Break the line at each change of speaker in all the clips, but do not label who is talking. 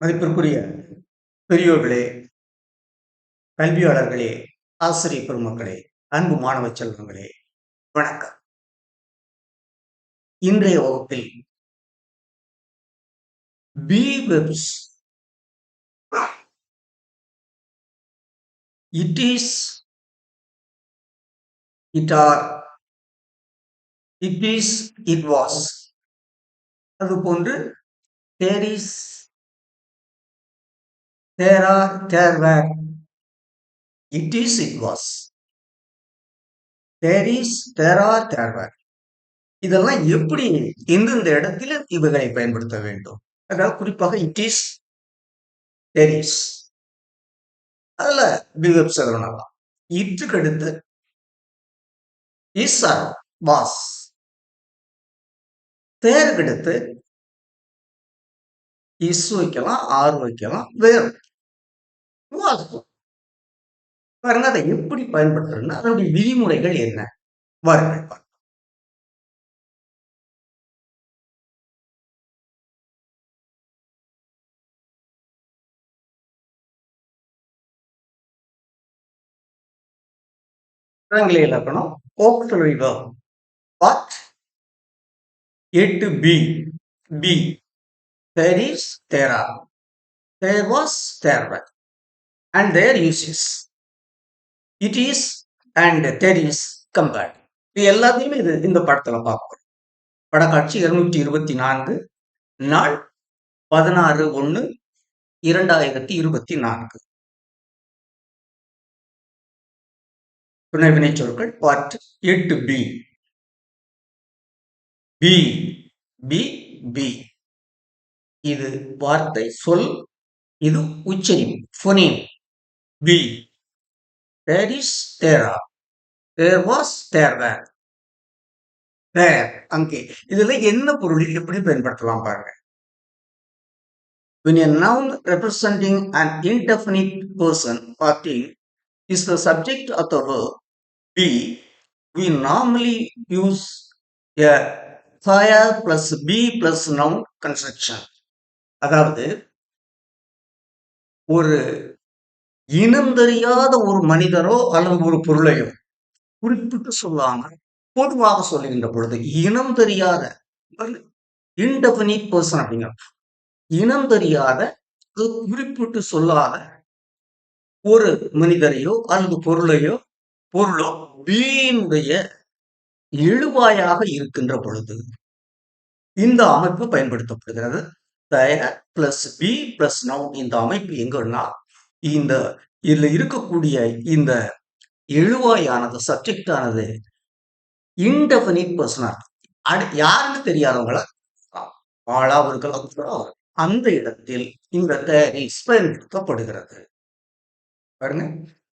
மதிப்பிற்குரிய பெரியோர்களே, கல்வியாளர்களே, ஆசிரியர் பெருமக்களே, அன்பு மாணவ செல்வங்களே, வணக்கம். இன்றைய வகுப்பில் be verbs it is, it are, it is, it was, அதுபோன்று there is, there are, there were, it is, it was, there is, there are, there were, இதெல்லாம் எப்படி எந்தெந்த இடத்துல இவைகளை பயன்படுத்த வேண்டும்? அதாவது குறிப்பாக இட் இஸ், தேர் இஸ், அதுல பிஹேவ்ஸ் எழுதலாம். இட்டுக்கு அடுத்து இஸ் ஆர் வாஸ், தேருக்கு அடுத்து இஸ் வைக்கலாம், ஆர் வைக்கலாம், வேர் பாருங்க. அதை எப்படி பயன்படுத்துறதுன்னா அதனுடைய விதிமுறைகள் என்ன வாருங்கள். ஆங்கில இலக்கணம் auxiliary verb. What? A to be. Be. There is, there are. There was, there were. And their uses. It is and there is combined. இது எல்லாத்தையுமே இந்த படத்துல பார்ப்போம். படக்காட்சி 224, நாள் 16/1/2024. துணை வினைச்சொற்கள் part A to be. be, be. இது வார்த்தை சொல், இது உச்சரிப்பு phoneme. be. There is, there are. There was, there were. There, அங்கே. இதுல என்ன பொருள் எப்படி பயன்படுத்தலாம் பாருங்க. When a noun representing an indefinite person or thing is the subject of the verb be, we normally use a there plus be plus noun construction. அதாவது ஒரு இனம் தெரியாத ஒரு மனிதரோ அல்லது ஒரு பொருளையோ குறிப்பிட்டு சொல்லாம பொதுவாக சொல்லுகின்ற பொழுது இனம் தெரியாத இன்டெஃபினிட் பர்சன் அப்படிங்கிற இனம் தெரியாத குறிப்பிட்டு சொல்லாத ஒரு மனிதரையோ அல்லது பொருளோ பீனுடைய எழுவாயாக இருக்கின்ற பொழுது இந்த அமைப்பு பயன்படுத்தப்படுகிறது. There plus be plus noun இந்த அமைப்பு எங்கன்னா இந்த இதுல இருக்கக்கூடிய இந்த எழுவாயானது சப்ஜெக்ட் ஆனது இன்டெஃபினிட் பர்சனா யாருன்னு தெரியாதவங்கள ஆளாவர்கள் அந்த இடத்தில் இந்த தேரிஸ் பயன்படுத்தப்படுகிறது. பாருங்க.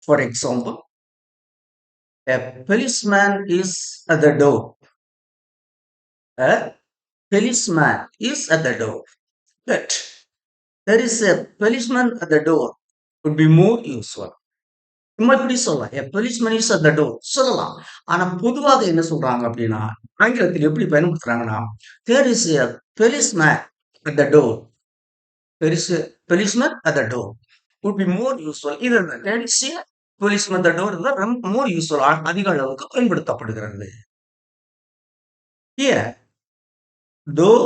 For example, a policeman is at the door. A policeman is at the door. But there is a policeman at the door would be more useful. இப்படி சொல்லலாம். A policeman is at the door சொல்லலாம். ஆனா பொதுவாக என்ன சொல்றாங்க அப்படின்னா ஆங்கிலத்தில் எப்படி பயன்படுத்துறாங்கன்னா there is a policeman at the door. There is a policeman at the door would be more useful. இது there is a policeman at the door ரொம்ப more useful அதிக அளவுக்கு பயன்படுத்தப்படுகிறது. Here, though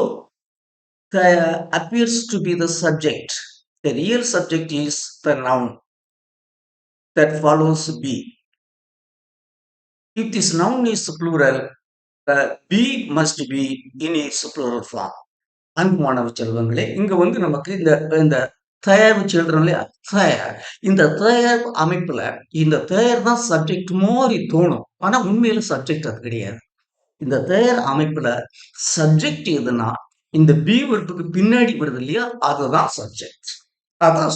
there appears to be the subject, the real subject is the noun that follows be. If this noun is plural, be must be in its plural form. அன்பு மாணவ செல்வங்களே, இங்க நமக்கு இந்த தயார் வச்சு எழுதுறோம் இல்லையா, தயார். இந்த தயார் அமைப்புல இந்த தயார் தான் சப்ஜெக்ட் மாதிரி தோணும். ஆனா உண்மையில சப்ஜெக்ட் அது கிடையாது. இந்த தயார் அமைப்புல சப்ஜெக்ட் எதுனா இந்த பி வெர்புக்கு பின்னாடி வருது இல்லையா, அதுதான் சப்ஜெக்ட். அதான்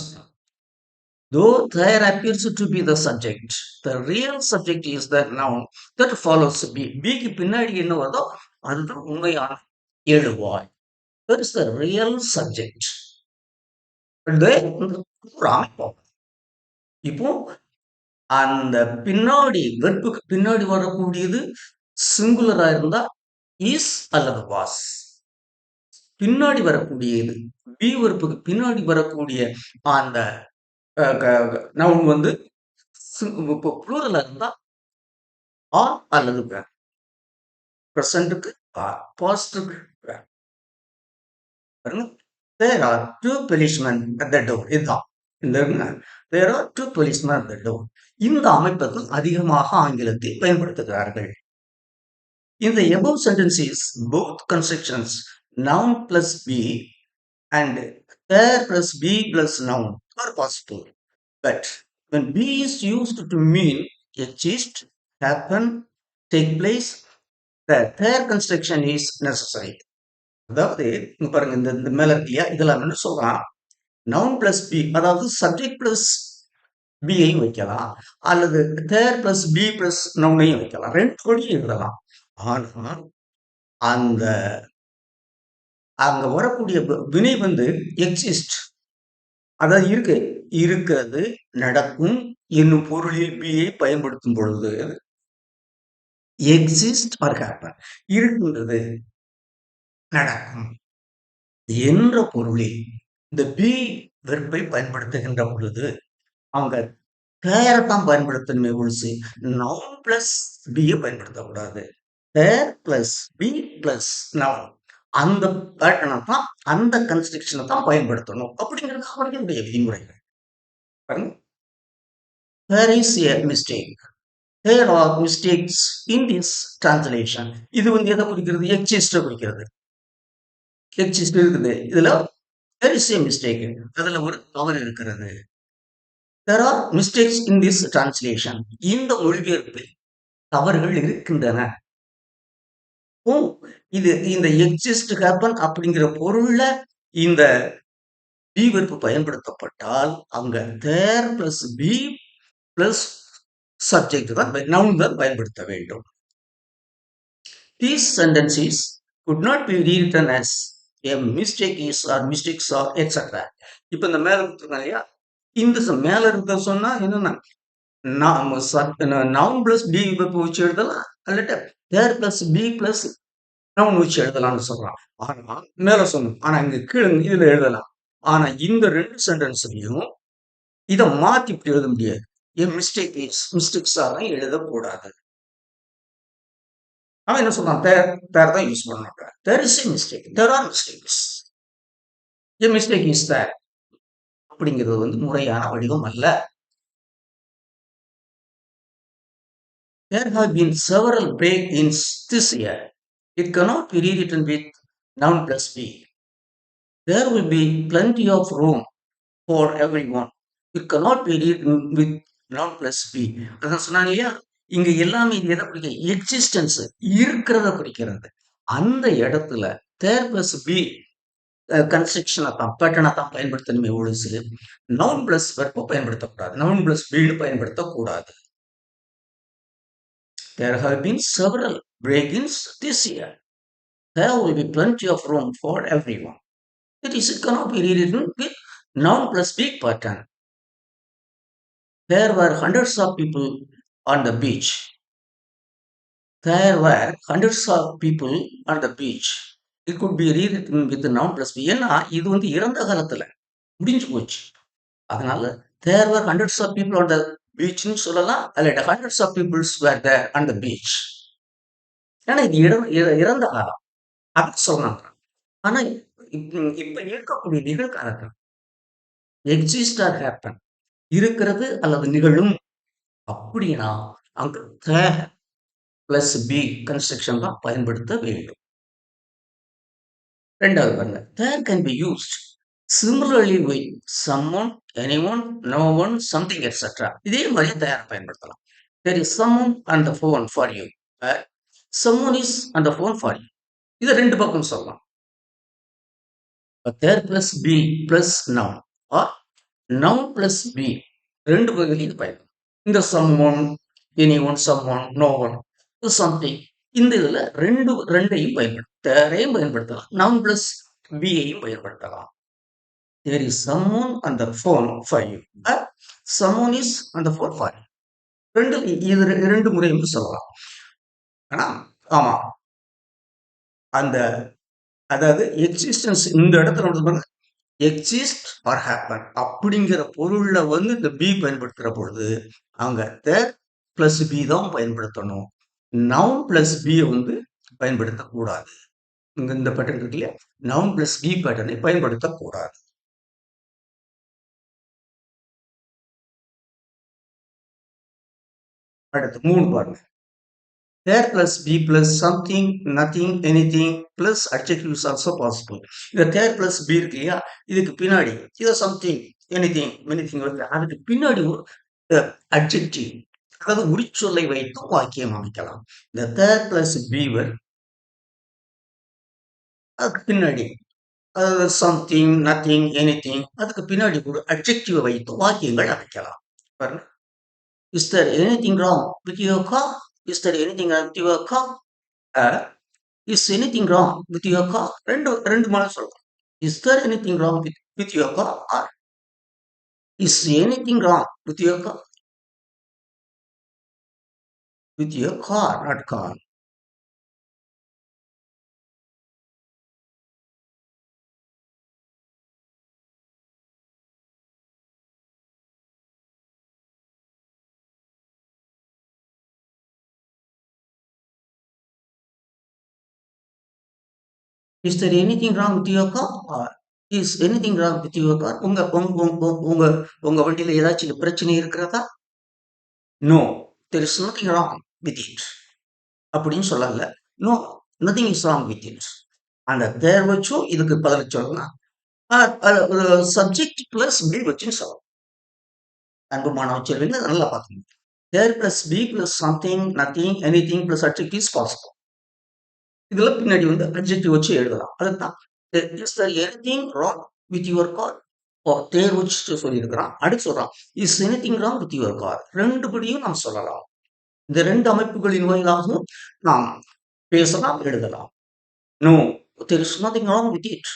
though there appears to be the subject, the real subject is the noun that follows be. Bக்கு பின்னாடி என்ன வருதோ அதுதான் உண்மையான எழுவாய். That is the real subject. இப்போ அந்த பின்னாடி வெர்புக்கு பின்னாடி வரக்கூடியது சிங்குலரா இருந்தா இஸ் அல்லது வாஸ். பின்னாடி வரக்கூடியது. பி வெர்ப்புக்கு பின்னாடி வரக்கூடிய அந்த நவுன் வந்து இப்போ ப்ளூரலா இருந்தா ஆர் அல்லது வேர். பிரசன்ட்க்கு ஆர், பாஸ்டுக்கு வேர். பாருங்க. There are two policemen at the door. இதுதான். இந்த இருக்குங்க. There are two policemen at the door. இந்த அமைப்புகள் அதிகமாக ஆங்கிலத்தில் பயன்படுத்துகிறார்கள். In the above sentences, both constructions noun plus be and there plus be plus noun are possible. But when be is used to mean exist, happen, take place, the there construction is necessary. அதாவது இங்க பாருங்க இந்த மேல இருக்கு இல்லையா இதெல்லாம் என்ன சொல்றான் நவுன் பிளஸ் பி அதாவது சப்ஜெக்ட் பிளஸ் பியையும் வைக்கலாம் அல்லது தேர் பிளஸ் பி பிளஸ் நவுனையும் வைக்கலாம் ரெண்டு வழியும் எழுதலாம் ஆனா அந்த அங்க வரக்கூடிய வினை வந்து எக்ஸிஸ்ட் அதாவது இருக்கிறது நடக்கும் என்னும் பொருளில் பியை பயன்படுத்தும் பொழுது எக்ஸிஸ்ட் ஆர் ஹேப்பன் இருக்கின்றது நடக்கும் என்ற பொருளில் இந்த பி வெர்பை பயன்படுத்துகின்ற பொழுது அவங்க தேரத்தான் பயன்படுத்தணுமே ஒழிச்சு நவுன் பிளஸ் பியை பயன்படுத்தக்கூடாது தேர் பிளஸ் பி பிளஸ் நவுன் அந்த பேட்டர்னை தான் அந்த கன்ஸ்ட்ரக்ஷனை தான் பயன்படுத்தணும் அப்படிங்கிறது அவர்களுடைய விதிமுறைகள் There is a mistake. There are mistakes in this translation. இது வந்து எதை குறிக்கிறது எக்ஸிஸ்ட குறிக்கிறது எக்ஸிஸ்ட் இருக்குது இதுல there is a mistake. அதுல ஒரு தவறு இருக்கிறது There are mistakes in this translation. இந்த மொழிபெயர்ப்பில் தவறுகள் இருக்கின்றன இது இந்த எக்ஸிஸ்ட் ஹேப்பன் அப்படிங்கிற பொருள்ல இந்த பி வெர்பு பயன்படுத்தப்பட்டால் அங்க தேர் பிளஸ் பி பிளஸ் சப்ஜெக்ட் தான் நவுன் தான் பயன்படுத்த வேண்டும் These sentences could not be rewritten as a mistake is or mistakes are etc. இப்ப இந்த மேல கொடுத்துருக்காங்க இல்லையா இந்த மேல இருக்க சொன்னா என்னன்னா நவுன் பிளஸ் பி வச்சு எழுதலாம் அல்லட்ட தேர் பிளஸ் பி பிளஸ் நவுன் வச்சு எழுதலாம்னு சொல்றான் ஆனா மேல சொன்னோம் ஆனா இங்க கீழே இதுல எழுதலாம் ஆனா இந்த ரெண்டு சென்டென்ஸ்லயும் இதை மாத்தி இப்படி எழுத முடியாது என் மிஸ்டேக்ஸா தான் எழுதக்கூடாது அவன் என்ன சொல்றான் தேர் தான் யூஸ் பண்ணாங்க there is a mistake there are mistakes a mistake is there அப்படிங்கிறது வந்து முறையான வடிவம் அல்ல There have been several break-ins this year. It cannot be rewritten with noun plus be. There will be plenty of room for everyone. It cannot be rewritten with noun plus be. அதான் சொன்னாங்க இல்லையா இங்க எல்லாமே இது எதை குறிக்க existence இருக்கிறத குறிக்கிறது அந்த இடத்துல தேர் பிளஸ் பி கன்ஸ்ட்ரக்ஷனை தான் பேட்டர்னை தான் பயன்படுத்தணுமே ஒழிச்சு நவுன் பிளஸ் வெர்பை பயன்படுத்தக்கூடாது நவுன் பிளஸ் பீடு பயன்படுத்தக்கூடாது There have been several break-ins this year. There will be plenty of room for everyone. It cannot be rewritten with noun plus be pattern. There were hundreds of people on the beach. There were hundreds of people on the beach. It could be rewritten with noun plus be. ஏன்னா இது வந்து இறந்த காலத்துல முடிஞ்சு போச்சு அதனால there were hundreds of people on the beachன்னு சொல்லலாம் அல்ல hundreds of people were there on the beach ஏன்னா இது இறந்த காலம் அப்படி சொன்னாங்க ஆனா இப்ப இருக்கக்கூடிய நிகழ்காலத்தில் எக்ஸிஸ்ட் ஆர் ஹேப்பன் இருக்கிறது அல்லது நிகழும் அப்படின்னா அங்க தேர் பிளஸ் பி கன்ஸ்ட்ரக்ஷன் தான் பயன்படுத்த வேண்டும் ரெண்டாவது பாருங்க there can be used Similarly with someone, anyone, no one, something, etc. இதே மாதிரி தயார பயன்படுத்தலாம் There is someone on the phone for you. Someone is on the phone for you. இது ரெண்டு பக்கம் சொல்லலாம் There plus be plus noun or noun plus be ரெண்டு பகுதியில் இது பயன்படும் இந்த someone, anyone, someone, no one, something இந்த இதுல ரெண்டையும் பயன்படுத்தலாம் தேரையும் பயன்படுத்தலாம் noun plus be-ஐயும் பயன்படுத்தலாம் There is someone on the phone for you. Someone is on the phone for you. ரெண்டு முறையும் சொல்லலாம் ஆனா ஆமா அந்த அதாவது எக்ஸிஸ்டன்ஸ் இந்த இடத்துல வந்து பாருங்க, எக்ஸிஸ்ட் ஆர் ஹேப்பன் அப்படிங்கிற பொருள்ல வந்து இந்த பி பயன்படுத்துற பொழுது அங்க தேர் பிளஸ் பி தான் பயன்படுத்தணும். நவுன் பிளஸ் பி வந்து பயன்படுத்தக்கூடாது. இங்க இந்த பேட்டர்ன் இருக்கு இல்லையா, நவுன் பிளஸ் பி பேட்டர்னை பயன்படுத்தக்கூடாது. அடுத்து 3 பாருங்க. There plus be plus something, nothing, anything plus adjective is also possible. இந்த தேர் பிளஸ் பி இருக்கு இல்லையா, இதுக்கு பின்னாடி இதை சம்திங், எனிதிங், மெனிதிங் வந்து அதுக்கு பின்னாடி ஒரு அட்ஜெக்டிவ், அதாவது உரிச்சொல்லை வைத்து வாக்கியம் அமைக்கலாம். இந்த தேர் பிளஸ் பி அதுக்கு பின்னாடி சம்திங், நத்திங், எனிதிங் அதுக்கு பின்னாடி ஒரு அட்ஜெக்டிவ் வைத்து வாக்கியங்கள் அமைக்கலாம். பாருங்க. Is there anything wrong with your car? Is there anything wrong with your car? Is anything wrong with your car? ரெண்டு ரெண்டு மாதிரி சொல்லலாம். Is there anything wrong with your car? Or is anything wrong with your car? With your car, not car. Is there anything wrong with your car? Or is anything wrong with your car? உங்க உங்க உங்க உங்க உங்க வண்டியில ஏதாச்சும் பிரச்சனை இருக்கிறதா? No, there is nothing wrong with it அப்படின்னு சொல்லல. No, nothing is wrong with it. அந்த தேர் வச்சும் இதுக்கு பதில் சொல்லலாம். சப்ஜெக்ட் பிளஸ் பி வச்சுன்னு சொல்லலாம். அன்பு மாணவ செல்வங்களை நல்லா பார்க்கணும். There plus be plus something, nothing, anything plus adjective is possible. இதுல பின்னாடி வந்து அட்ஜெக்டிவ் வச்சு எழுதலாம். அதுதான் is there anything wrong with your car? There வச்சு சொல்லியிருக்கிறான். அடுத்து சொல்றான் is anything wrong with your car. ரெண்டு படியும் நாம் சொல்லலாம். இந்த ரெண்டு அமைப்புகளின் வாயிலாகவும் நாம் பேசலாம், எழுதலாம். No, there is nothing wrong with it.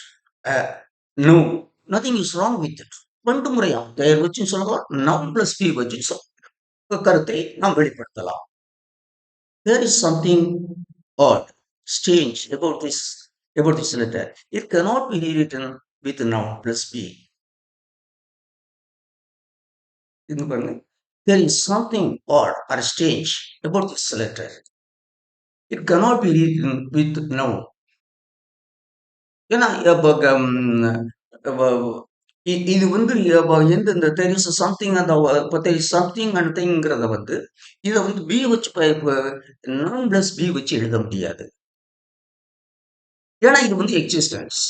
No, nothing is wrong with it. ரெண்டு முறையா தேர் வச்சு சொல்லலாம், நவுன் பிளஸ் பி வச்சு சொல்லலாம். கருத்தை நாம் வெளிப்படுத்தலாம். There is something odd, strange about this letter. It cannot be rewritten with noun plus be. இங்க பாருங்க. There is something odd or strange about this letter. It cannot be rewritten with noun. ஏன்னா இது வந்து எந்த இந்த there is something அந்த there is something and thingங்கிறத வந்து இதை வந்து பி வச்சு noun plus பி வச்சு எழுத முடியாது. ஏன்னா இது வந்து existence.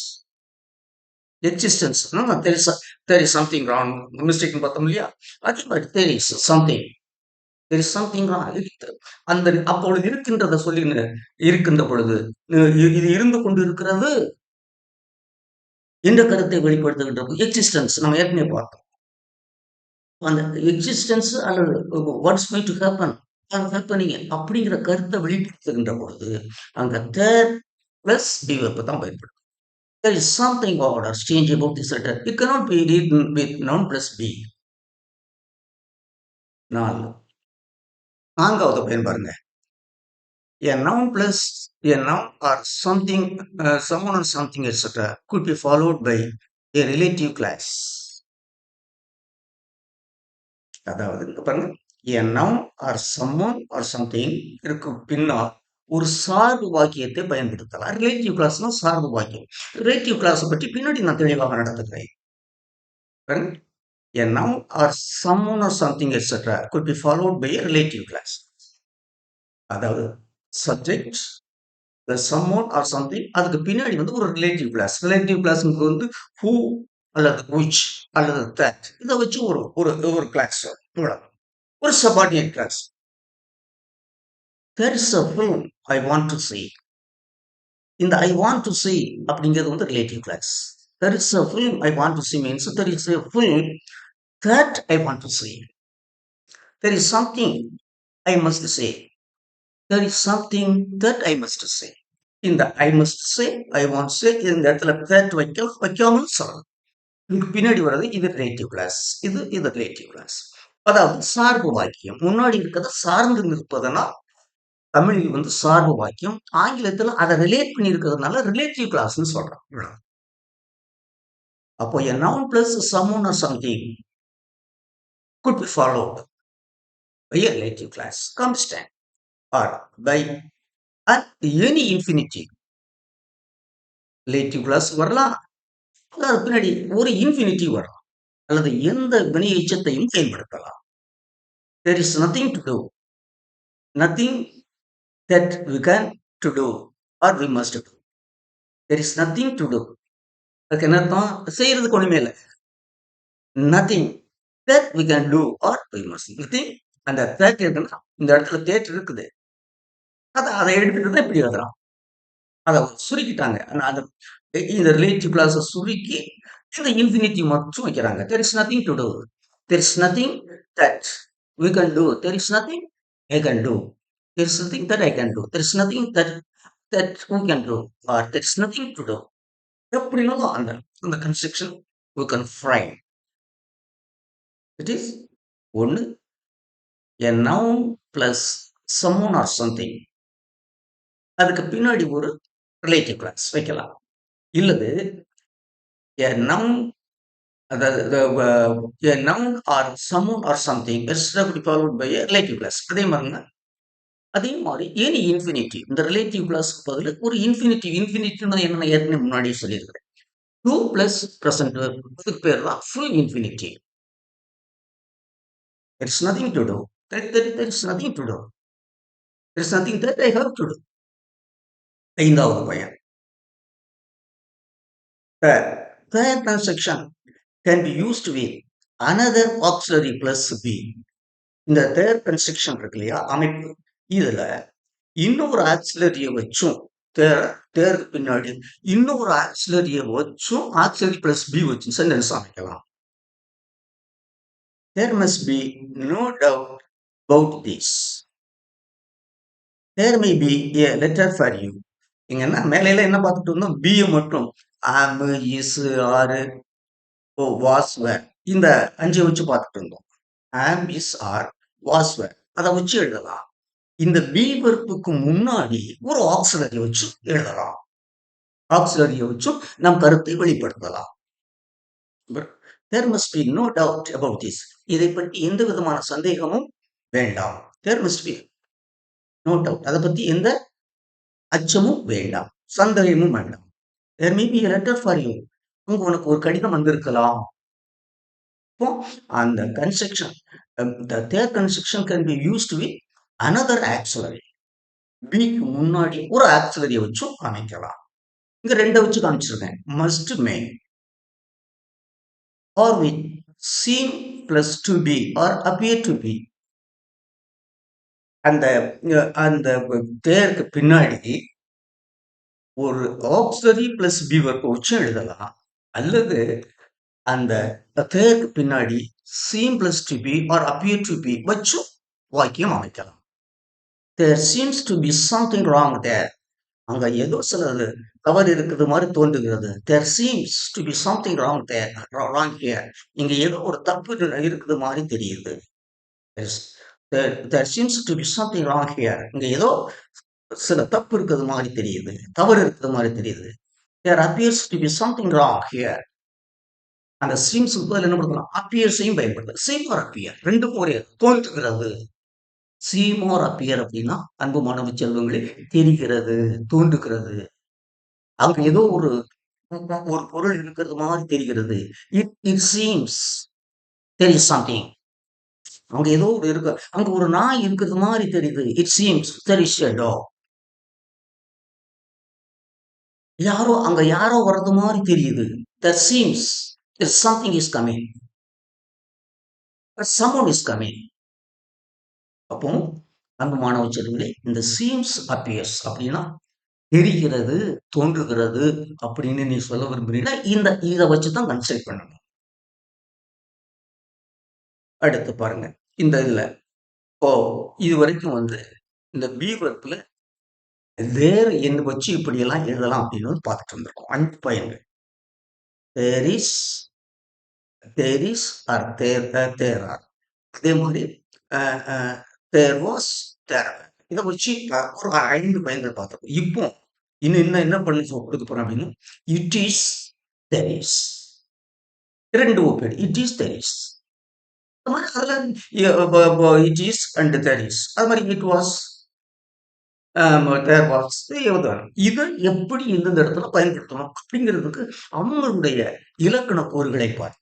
Existence there is something wrong, மிஸ்டேக்னு பார்த்தோம் இல்லையா, அதே மாதிரி there is something wrong. அந்த அப்பொழுது இருக்கின்றத சொல்லி இருக்கின்ற பொழுது இது இருந்து கொண்டு இருக்கிறது என்ற கருத்தை வெளிப்படுத்துகின்ற எக்ஸிஸ்டன்ஸ் நம்ம ஏற்கனவே பார்த்தோம். அந்த எக்ஸிஸ்டன்ஸ் அல்லது what's going to happen happening அப்படிங்கிற கருத்தை வெளிப்படுத்துகின்ற பொழுது அங்க தேர் பிளஸ் பி வெர்ப் தான் பயன்படும். There is something odd or strange about this letter. It cannot be written with noun plus be. நான்காவது பயன் பாருங்க. A noun plus a noun or something, someone or something, etc. could be followed by a relative class. அதாவது பாருங்க, a noun or someone or something இருக்கு பின்னால் ஒரு சார்பு வாக்கியத்தை பயன்படுத்தலாம். ரிலேட்டிவ் கிளாஸ்னா சார்பு வாக்கியம். ரிலேட்டிவ் கிளாஸ் பற்றி பின்னாடி நான் தெளிவாக நடத்துகிறேன். A noun or someone or something etc. could be followed by a relative class. அதாவது சப்ஜெக்ட் someone or something அதுக்கு பின்னாடி வந்து ஒரு ரிலேட்டிவ் கிளாஸ். ரிலேட்டிவ் கிளாஸ் வந்து who அல்லது which அல்லது that இதை வச்சு ஒரு ஒரு கிளாஸ், ஒரு subordinate clause. There is a film I want to see. இந்த I want to see அப்படிங்கிறது வந்து relative clause. There is a film I want to see means there is a film that I want to see. There is something I must say. There is something that I must say. இந்த I must say, I want to say இந்த இடத்துல that வைக்காமல் சொல்லலாம். இதுக்கு பின்னாடி வர்றது இது relative class. இது ரிலேட்டிவ் கிளாஸ். அதாவது சார்பு வாக்கியம் முன்னாடி இருக்கிறத சார்ந்து நிற்பதனால் தமிழில் வந்து சார்பு வாக்கியம். ஆங்கிலத்துல அத ரிலேட் பண்ணி இருக்கிறதுனால ரிலேட்டிவ் கிளாஸ்ன்னு சொல்றோம். இவ்வளவு. அப்போ a noun plus someone or something could be followed by a relative class constant or by an any infinitive. Relative clause வரலாம். அதுக்கு பின்னாடி ஒரு இன்ஃபினிட்டிவ் வரலாம். அல்லது எந்த வினை எச்சத்தையும் செயல்படுத்தலாம். There is nothing to do. Nothing that we can to do or we must do. There is nothing to do. அதுக்கு என்ன அர்த்தம்? செய்யறதுக்கு ஒண்ணுமே இல்லை. Nothing that we can do or we must. Nothing. அந்த that இருக்குன்னா இந்த இடத்துல that இருக்குது. அதை எடுத்துட்டு தான் இப்படி எழுதுறான். அதை சுருக்கிட்டாங்க. அந்த இந்த ரிலேட்டிவ் கிளாஸை சுருக்கி இந்த இன்ஃபினிட்டி மட்டும் வைக்கிறாங்க. There is nothing to do. There is nothing that we can do. There is nothing I can do. There is nothing that I can do. There is nothing that we can do. Or there is nothing to do. எப்படினாலும் அந்த construction we can frame. It is ஒன்று a noun plus someone or something. அதுக்கு பின்னாடி ஒரு relative class வைக்கலாம். இல்லது a noun a noun or someone or something is followed by a relative class. அதே மாதிரி ஏனி இன்ஃபினிட்டிவ் இந்த ரிலேட்டிவ் கிளாஸ்க்கு பதில் ஒரு இன்ஃபினிட்டிவ் என்ன ஏற்கனவே முன்னாடியே சொல்லியிருக்கிறேன். 2 பிளஸ் பிரசன்ட் அதுக்கு பேர் தான் full infinitive. There is nothing to do. There is nothing to do. There is nothing that I have to do. ஐந்தாவது பயன். The construction can be used with another auxiliary plus be. இந்த தேர் construction இருக்கு இல்லையா அமைப்பு, இதுல இன்னொரு ஆக்சிலரியை வச்சும் தேருக்கு பின்னாடி இன்னொரு ஆக்சிலரியை வச்சும் ஆக்சிலரி பிளஸ் பி வச்சு சென்டென்ஸ் அமைக்கலாம். There must be no doubt about this. There may be a letter for you. இங்க என்ன மேலையில என்ன பார்த்துட்டு இருந்தோம்? பி மட்டும் ஆம், இஸ், ஆறு, ஓ, வாஸ், வேர் இந்த 5 வச்சு பார்த்துட்டு இருந்தோம். ஆம், இஸ், ஆர், வாஸ், வேர் அதை வச்சு எழுதலாம். இந்த பி வெர்புக்கு முன்னாடி ஒரு ஆக்சிலரி வச்சு எழுதலாம். ஆக்சிலரியை வச்சும் நம் கருத்தை வெளிப்படுத்தலாம். There must be no doubt about this. இதை பற்றி எந்த விதமான சந்தேகமும் வேண்டாம். There must be no doubt. அதை பத்தி எந்த அச்சமும் வேண்டாம், சந்தேகமும் வேண்டாம். There may be a letter for you. அங்க உனக்கு ஒரு கடிதம் வந்திருக்கலாம். இப்போ அந்த construction the third construction can be used with another auxiliary. பிக்கு முன்னாடி ஒரு ஆக்சிலரியை வச்சும் அமைக்கலாம். இங்க 2 வச்சு காமிச்சிருக்கேன். must, may or with seem plus to be or appear to be. அந்த அந்த தேருக்கு பின்னாடி ஒரு ஆக்சிலரி பிளஸ் பி வெர்ப் வச்சு எழுதலாம். அல்லது அந்த தேருக்கு பின்னாடி seem plus to be or appear to be வச்சு வாக்கியம் அமைக்கலாம். There seems to be something wrong there. அங்க ஏதோ சிலது தவறு இருக்குது மாதிரி தோன்றுகிறது. There seems to be something wrong there, wrong here. இங்க ஏதோ ஒரு தப்பு இருக்குது மாதிரி தெரியுது. There seems to be something wrong here. இங்க ஏதோ சில தப்பு இருக்கிறது மாதிரி தெரியுது, தவறு இருக்கிறது மாதிரி தெரியுது. There appears to be something wrong here. அந்த seems என்ன பண்ணலாம்? appears-ஐயும் பயன்படுது. seem or appear ரெண்டுக்கும் ஒரே தோன்றுகிறது. seem or appear அப்படின்னா அன்பு மாணவ செல்வங்களே தெரிகிறது, தோன்றுகிறது. அங்க ஏதோ ஒரு பொருள் இருக்கிறது மாதிரி தெரிகிறது. It seems there is something. அங்க ஏதோ ஒரு இருக்கு, அங்க ஒரு நாய் இருக்கிறது மாதிரி தெரியுது. It seems there is a dog. அங்க யாரோ வர்றது மாதிரி தெரியுது. There seems that something is coming. That someone is coming. அப்போ அன்பு மாணவ செல்வங்களே, இந்த seems appears அப்படின்னா தெரிகிறது, தோன்றுகிறது அப்படின்னு நீ சொல்ல விரும்புறீங்கன்னா இதை வச்சுதான் கன்சிடர் பண்ணணும். அடுத்து பாருங்க, இந்த இதுல இப்போ இது வரைக்கும் வந்து இந்த பி வெர்ப்ல வேற என்ன வச்சு இப்படி எல்லாம் எழுதலாம் அப்படின்னு பார்த்துட்டு வந்திருக்கோம். 5 பயன்கள். There is or there are. அதே மாதிரி there was, there were. இத வச்சு ஒரு 5 பயன்கள் பார்த்தோம். இப்போ இன்னும் இன்னும் என்ன பண்ணி குடுக்க போறேன் அப்டின்னா, இட் இஸ், தேர் இஸ். 2 ஒப்பீடு. It is, there is. அது மாரி அதுல it is and there is. அது மாரி இட் வாஸ், தேர் வாஸ், ஏவுதானம். இத எப்படி எந்தெந்த இடத்துல பயன்படுத்தணும் அப்படிங்கிறதுக்கு அவங்களுடைய இலக்கண கூறுகளை பார்.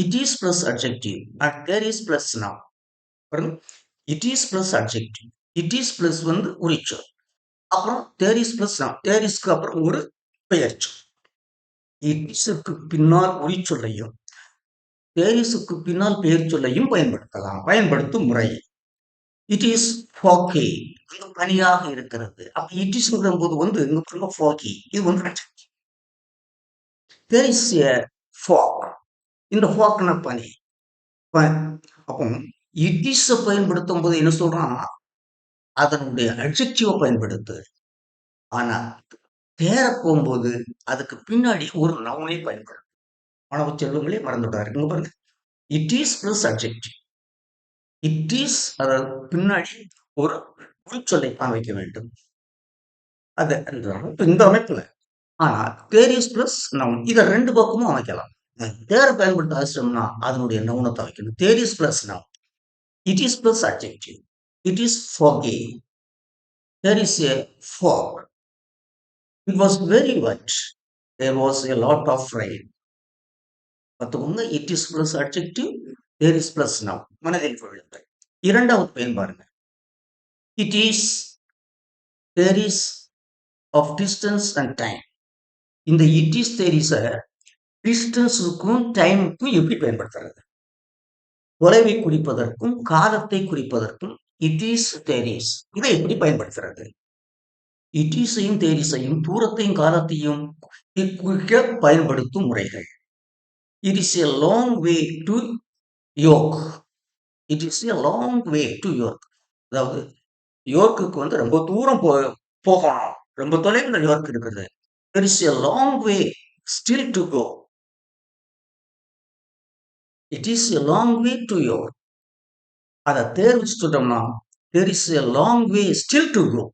It is plus adjective and there is plus noun. பாருங்க. It is plus adjective. It is plus வந்து உரிச்சொல். அப்புறம் there is plus noun. There இஸ்க்கு அப்புறம் ஒரு பெயர்ச்சொல். இட் இஸ்க்கு பின்னால் உரிச்சொல்லையும், தேர் இஸ்க்கு பின்னால் பெயர்ச்சொல்லையும் பயன்படுத்தலாம். பயன்படுத்தும் முறை. It is foggy. இது பனியாக இருக்கிறது. அப்ப இட் இஸ்ங்கிற போது வந்து இங்க பாருங்க ஃபாக்கி. இது வந்து adjective. There is a fog. இந்த ஃபாக்னா பனி. அப்போ இட் இஸ் பயன்படுத்தும் போது என்ன சொல்றான், அதனுடைய அட்ஜெக்டிவ பயன்படுத்து. ஆனா தேர போகும்போது அதுக்கு பின்னாடி ஒரு நவுனை பயன்படுத்து. மாணவ செல்வங்களே மறந்துட்டாரு. இங்க பாருங்க. It is plus adjective. It is அதாவது பின்னாடி ஒரு உரிச்சொல்லை அமைக்க வேண்டும். அது இந்த அமைப்புல. ஆனா தேர் இஸ் பிளஸ் நவுன். இத 2 பக்கமும் அமைக்கலாம். தேர பயன்படுத்த அவசியம்னா அதனுடைய நவுனத்த வைக்கணும். There is plus noun. It is plus adjective. It is foggy. There is a fog. It was very wet. There was a lot of rain. பார்த்துக்கோங்க. It is plus adjective, there is plus noun. மனதில் கொள்ளுங்கள். இரண்டாவது பயன் பாருங்க. It is, there is of distance and time. இந்த it is there is டிஸ்டன்ஸுக்கும் டைமுக்கும் எப்படி பயன்படுத்துறது? தொலைவை குறிப்பதற்கும் காலத்தை குறிப்பதற்கும் இட் இஸ் தேர் இஸ் இதை எப்படி பயன்படுத்துறது? இட் இஸையும் தேர் இஸையும் தூரத்தையும் காலத்தையும் குறிக்க பயன்படுத்தும் முறைகள். It is a long way to York. It is a long way to York. அதாவது யோர்க்குக்கு வந்து ரொம்ப தூரம் போகணும். ரொம்ப தொலைவில் யோர்க் இருக்குது. There is a long way still to go. It is a long way to York. அதை தேர்வு சொல்லிட்டோம்னா there is a long way still to go.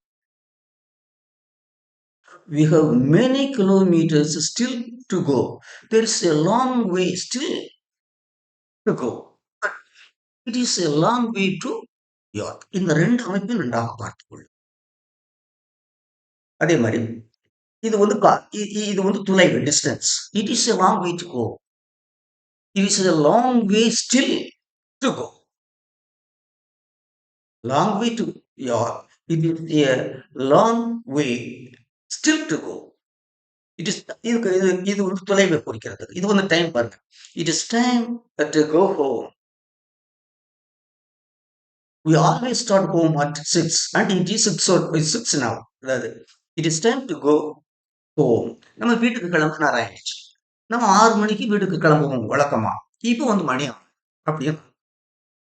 We have many kilometers still to go. There is a long way still to go. But it is a long way to York. இந்த 2 அமைப்பையும் நன்றாக பார்த்துக்கொள்ளும். அதே மாதிரி இது வந்து இது வந்து தொலைவு, distance. It is a long way to go. It is a long way still to go. Long way to யார். It is a long way still to go. It is இதுக்கு இது இது வந்து தொலைவை குறிக்கிறது. இது வந்து டைம் பாருங்க. It is time to go home. We always start home at 6 and it is 6 now. அதாவது it is time to go home. நம்ம வீட்டுக்கு கிளம்ப நேரம் ஆயிடுச்சு. நம்ம 6 மணிக்கு வீட்டுக்கு கிளம்புவோம் வழக்கமா. இப்போ வந்து மணி அப்படியே.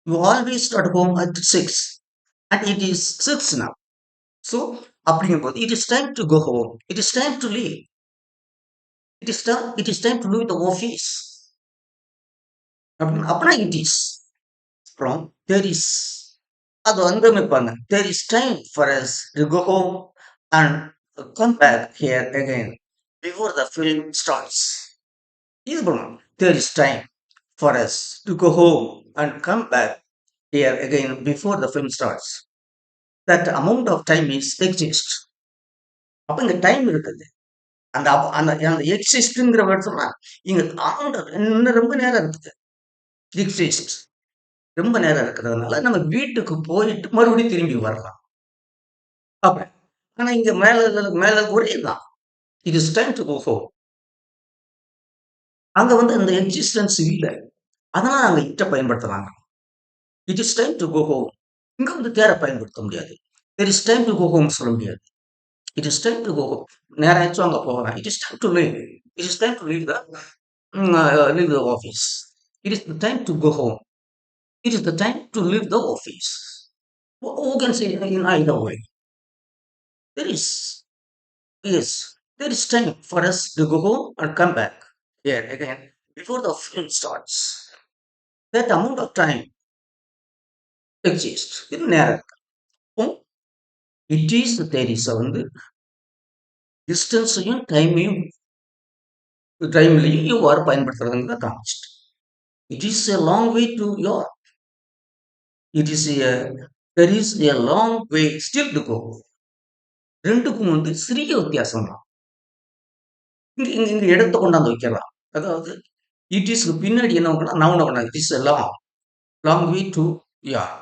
You always start home at 6 and it is 6 now. So அப்படிங்கும்போது it is time to go home. It is time to leave. It is time to leave the office. அப்படின்னா it is. From there is. அது அங்கமைப்பாங்க. There is time for us to go home and come back here again before the film starts. இது பண்ணணும். There is time for us to go home and come back here again before the film starts. That amount of time is exist. அப்ப இங்க time இருக்குது. அந்த அந்த அந்த எக்ஸிஸ்ட்ங்கிற word சொன்னா இங்க amount இன்னும் ரொம்ப நேரம் இருக்குது. எக்ஸிஸ்ட். ரொம்ப நேரம் இருக்கிறதுனால நம்ம வீட்டுக்கு போயிட்டு மறுபடியும் திரும்பி வரலாம். அப்ப ஆனா இங்க மேல ஒரே தான். It is time to go home. அங்க வந்து அந்த எக்ஸிஸ்டன்ஸ் இல்ல. அதனால அங்க இட்ட பயன்படுத்துறாங்க. It is time to go home. இங்க வந்து தேர பயன்படுத்த முடியாது. There is time to go home சொல்ல முடியாது. It is time to go home. நேரம் ஆயிடுச்சு அங்க போகலாம். It is time to leave. It is time to leave the office. It is the time to go home. It is the time to leave the office. Who can say in either way? There is, yes, there is time for us to go home and come back here again before the film starts. That amount of time exist. இது நேரம் இருக்கு. அப்போ it is there is வந்து டிஸ்டன்ஸையும் டைம்லையும் இவ்வாறு பயன்படுத்துறதுங்க காமிச்சிட்டு. It is a long way to your it is a there is a long way still to go. ரெண்டுக்கும் வந்து சிறிய வித்தியாசம் தான். இங்க இங்க இங்க இடத்த கொண்டாந்து வைக்கலாம். அதாவது இட் இஸ்க்கு பின்னாடி என்ன பண்ணலாம், நவுன பண்ணலாம். It is a long long way to யார்.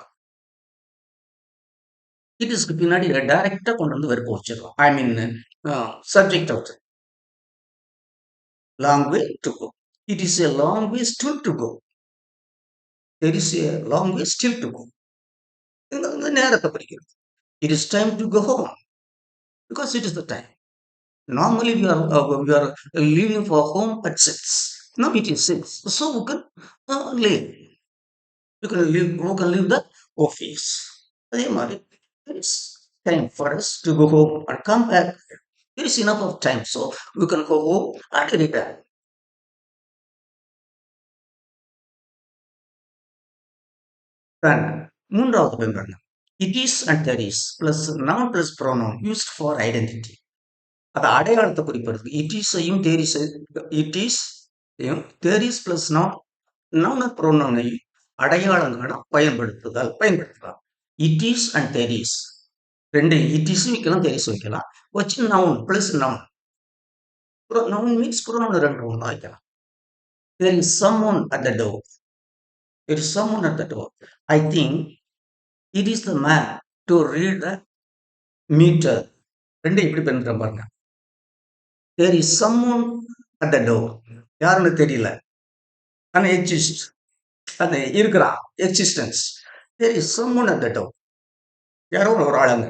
இட் இஸ்க்கு பின்னாடி டைரக்டா கொண்டு வந்து வெறுப்ப வச்சிடலாம். I mean subject of long way to go. It is a long way still to go. There is a long way still to go. இந்த வந்து நேரத்தை குறிக்கிறது. It is time to go home because it is the time. Normally we are leaving for home at 6. Now it is 6. So we can leave. We can leave the office. அதே மாதிரி there is time for us to go home and come back. There is enough of time. So we can go home and return. Then மூன்றாவது பயன்படுத்தலாம். It is and there is plus noun plus pronoun used for identity. அது அடையாளத்தை குறிப்பிடுறது. It இஸையும் there is plus noun ப்ரோனவுனையும் அடையாளங்களை பயன்படுத்தலாம். It is and there is ரெண்டு இட் இஸ் வைக்கலாம், தேர் இஸ் வைக்கலாம். வச்சு noun plus noun. Noun means pronoun ரெண்டு ஒன்று வைக்கலாம். There is someone at the door. There is someone at the door. I think it is the man to read the meter. ரெண்டு எப்படி பயன்படுத்த பாருங்க. There is someone at the door. யாருன்னு தெரியல, ஆனா exist, அது இருக்கிறான், existence. There is someone at the door. யாரோ ஒரு ஆளுங்க.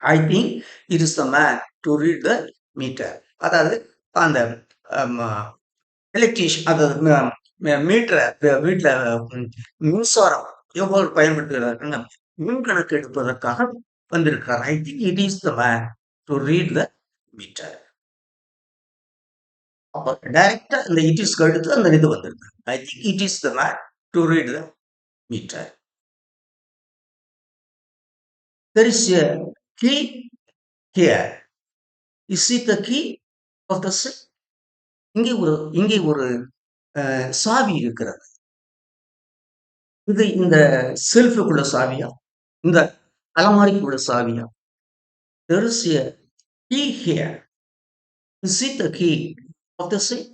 I think it is the man to read the meter. அதாவது அந்த எலக்ட்ரிஷியன், அதாவது மீட்டரை வீட்டில் மின்சாரம் எவ்வளவு பயன்படுத்துகிறார்கள் மின் கணக்கு எடுப்பதற்காக வந்திருக்கிறார். I think it is the man to read the meter. அப்போ டைரக்டா இந்த இட் இஸ் அடுத்து அந்த இது வந்திருக்கு. I think it is the man to read the meter. There is a key here. Is it the key of the cell? இங்கே ஒரு சாவி இருக்கிறது. இது இந்த செல்ஃபுக்குள்ள சாவியா, இந்த அலமாரிக்குள்ள சாவியா? There is a key here. Is it the key of the cell?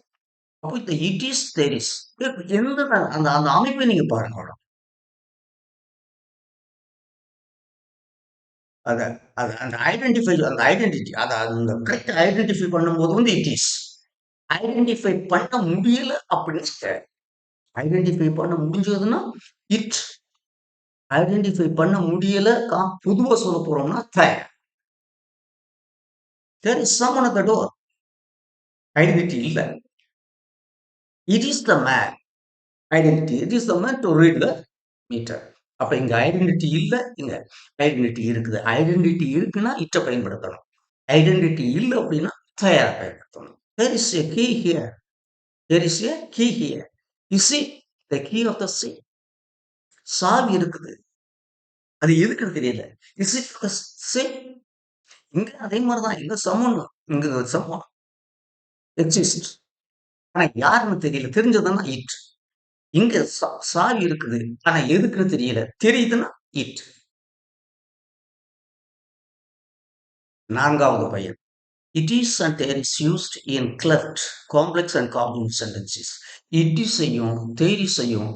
அப்போ இந்த இட் இஸ் தேர் இஸ் எந்த அந்த அந்த அமைப்பை நீங்க பாருங்க. அத அது அந்த ஐடென்டிட்டி அத அந்த கரெக்ட் ஐடென்டிஃபை பண்ணும்போது வந்து இட் இஸ். ஐடென்டிஃபை பண்ண முடியல அப்படின்னு ஐடென்டிஃபை பண்ண முடிஞ்சதுன்னா இட். ஐடென்டிஃபை பண்ண முடியல, பொதுவா சொல்ல போறோம்னா there is someone at the door. Identity இல்ல. It is the man. Identity it is the man to read the meter. அப்ப இங்க ஐடென்டிட்டி இல்ல, இங்க ஐடென்டிட்டி இருக்குது. ஐடென்டிட்டி இருக்குன்னா இட்ட பயன்படுத்தணும். ஐடென்டிட்டி இல்லை அப்படின்னா தயார பயன்படுத்தணும். There is a key here. There is a key here. Is it the key of the safe? சாவி இருக்குது, அது எதுக்குன்னு தெரியல. Is it the safe? இங்க அதே மாதிரிதான். இங்க சமன், இங்க சமன் எக்ஸிஸ்ட், ஆனா யாருன்னு தெரியல. தெரிஞ்சதுன்னா இட். இங்க சாவி இருக்குது, ஆனா எதுக்குன்னு தெரியல. தெரியுதுன்னா இட். நான்காவது பையன். It is and there is used in cleft, complex and compound sentences. It is ஐயும் there is ஐயும்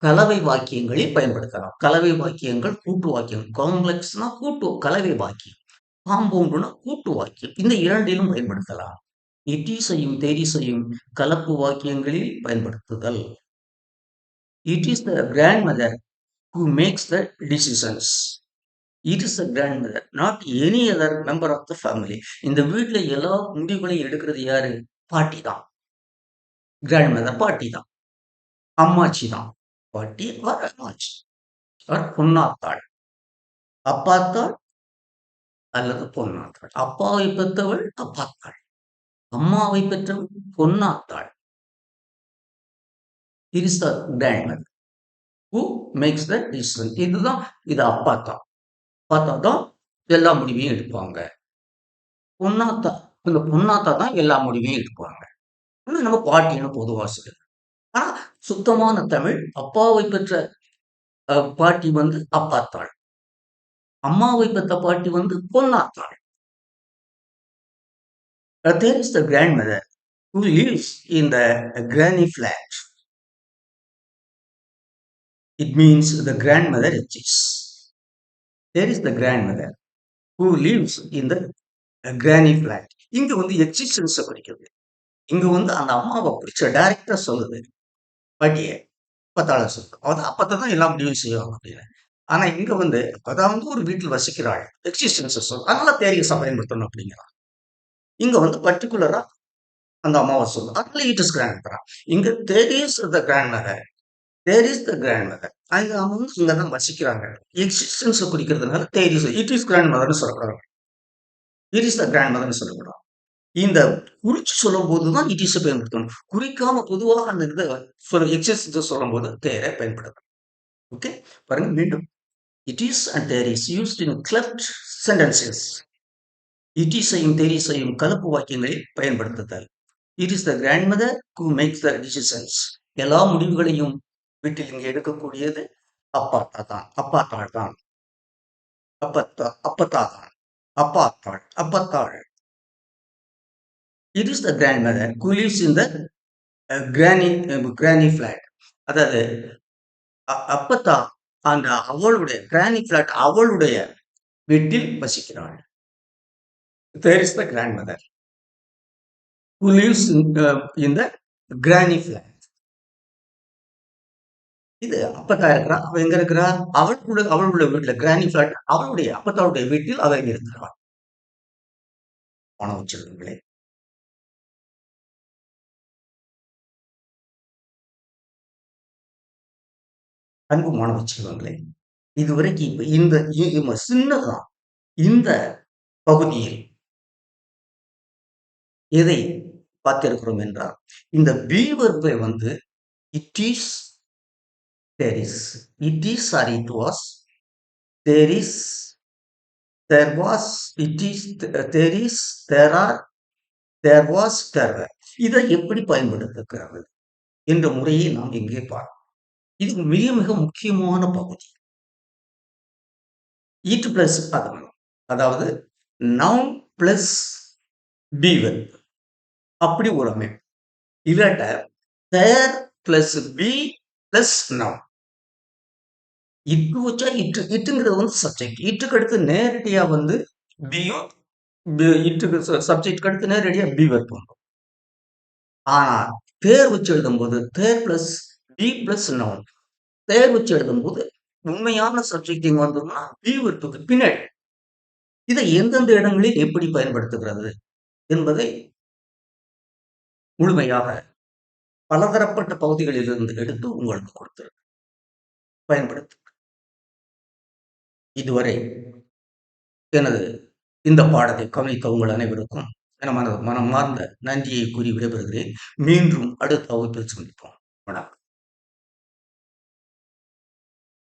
கலவை வாக்கியங்களில் பயன்படுத்தலாம். கலவை வாக்கியங்கள் கூட்டு வாக்கியம். காம்ப்ளெக்ஸ்னா கூட்டு கலவை வாக்கியம், காம்பவுண்ட்னா கூட்டு வாக்கியம். இந்த இரண்டிலும் பயன்படுத்தலாம். இட் இஸ் ஐயும் there is ஐயும் கலப்பு வாக்கியங்களில் பயன்படுத்துதல். It is the grandmother who makes the decisions. It is the grandmother, not any other member of the family. இந்த வீட்டுல எல்லா முடிவுகளையும் எடுக்கிறது யாரு? பாட்டி தான். கிராண்ட்மதர் பாட்டி தான், அம்மாச்சி தான். பாட்டி ஆர் அம்மாச்சி ஆர் பொன்னாத்தாள், அப்பாத்தாள் அல்லது பொன்னாத்தாள். அப்பாவை பெற்றவள் அப்பாத்தாள், அம்மாவை பெற்றவள் Ponnathal. It is the grandmother. Who makes the decision. இதுதான், இது அப்பாத்தா. அப்பாத்தா தான் எல்லா முடிவையும் எடுப்பாங்க. பொன்னாத்தா, இந்த பொன்னாத்தா தான் எல்லா முடிவையும் எடுப்பாங்க. ஆனா நம்ம பாட்டின்னு பொதுவா சொல்லுது. ஆனா சுத்தமான தமிழ், அப்பாவை பெற்ற பாட்டி வந்து அப்பாத்தாள். அம்மாவை பெத்த பாட்டி வந்து Ponnathal. There is the grandmother who lives in the granny flat. It means the grandmother exists. There is the grandmother who lives in the granny flat. இங்க வந்து எக்ஸிஸ்டன்ஸ குறிக்குது. இங்க வந்து அந்த அம்மாவ குறிச்சு டைரக்ட்டா சொல்லுது. பாட்டிய, அப்பத்தாள சொல்லுது. அதான் அப்பத்தா தான் எல்லா முடிவும் செய்வாங்க அப்படின்னு. ஆனா இங்க வந்து அப்பத்தா வந்து ஒரு வீட்டில் வசிக்கிறாள். எக்ஸிஸ்டன்ஸ சொல்லுது. அதனால தேர் இஸ் பயன்படுத்தணும் அப்படிங்கிறான். இங்க வந்து பர்ட்டிகுலரா அந்த அம்மாவ சொல்லுது. அதனால இட் இஸ் கிராண்ட். இங்க there is the grand. There is the grandmother. அங்க அவங்க இங்க தான் வசிக்கிறாங்க. எக்ஸிஸ்டன்ஸ் குறிக்கிறதுனால there is it is grand மதர்னு சொல்லக்கூடாது. இட் இஸ் த கிராண்ட் மதர்னு சொல்லக்கூடாது. இந்த குறிச்சு சொல்லும்போது தான் இட் இஸ் பயன்படுத்தணும். குறிக்காம பொதுவாக அந்த இதை சொல்ல எக்ஸிஸ்டன்ஸ் சொல்லும்போது தேரை பயன்படுத்தணும். ஓகே, பாருங்க மீண்டும். It is and there is used in clubbed sentences. It இஸையும் தேர் இஸையும் கலப்பு வாக்கியங்களில் பயன்படுத்துதல். It is the grandmother who makes the decisions. எல்லா முடிவுகளையும் வீட்டில் இங்கே எடுக்கக்கூடியது அப்பாத்தா தான், அப்பாத்தாள் தான், அப்பத்தா தான், அப்பாத்தாள், அப்பத்தாள். It is the grandmother who lives in the granny flat. அதாவது அப்பத்தா அந்த அவளுடைய கிரானி ஃபிளாட், அவளுடைய வீட்டில் வசிக்கிறாள். There is the grandmother who lives in the granny flat. இது அப்பத்தா இருக்கிறா, அவ எங்க இருக்கிறா? அவளுடைய வீட்டுல கிரானி ஃபிளாட், அவளுடைய அப்பத்தாவுடைய வீட்டில் அவ இருக்கிறாள். மாணவ செல்வங்களே, அன்பு மாணவ செல்வங்களே, இதுவரைக்கும் இப்ப இந்த சின்னதான் இந்த பகுதியில் எதை பார்த்திருக்கிறோம் என்றால், இந்த பி வெர்பை வந்து it is, there is, it is or it was, there is, there was, it is, there is, there are, there was, there were. இதை எப்படி பயன்படுத்துகிறது என்ற முறையை நாம் இங்கே பார்ப்போம். இது மிக மிக முக்கியமான பகுதி. ஈட் பிளஸ் பதம், அதாவது நவுன் பிளஸ் பி வெர்ப், அப்படி ஒரு அமைப்பு. இல்லாட்ட தேர் பிளஸ் பி பிளஸ் நவுன். இட்டு வச்சா இட்டுங்கிறது வந்து சப்ஜெக்ட். இட்டுக்கு அடுத்து நேரடியா வந்து பியும், இட்டுக்கு சப்ஜெக்ட் அடுத்து நேரடியா பி வெர்ப் வந்துடும். ஆனா தேர் வச்சு எழுதும்போது தேர் பிளஸ் பி பிளஸ் நவுன். தேர் வச்சு எழுதும்போது உண்மையான சப்ஜெக்ட் இங்க வந்தோம்னா பி வெர்புக்கு பின்னாடி. இதை எந்தெந்த இடங்களில் எப்படி பயன்படுத்துகிறது என்பதை முழுமையாக பலதரப்பட்ட பகுதிகளில் இருந்து எடுத்து உங்களுக்கு கொடுத்து பயன்படுத்து. இதுவரை எனது இந்த பாடத்தை கவனித்த உங்கள் அனைவருக்கும் மனமார்ந்த நன்றியை கூறி விடைபெறுகிறேன். மீண்டும் அடுத்த வகுப்பில் சந்திப்போம். வணக்கம்.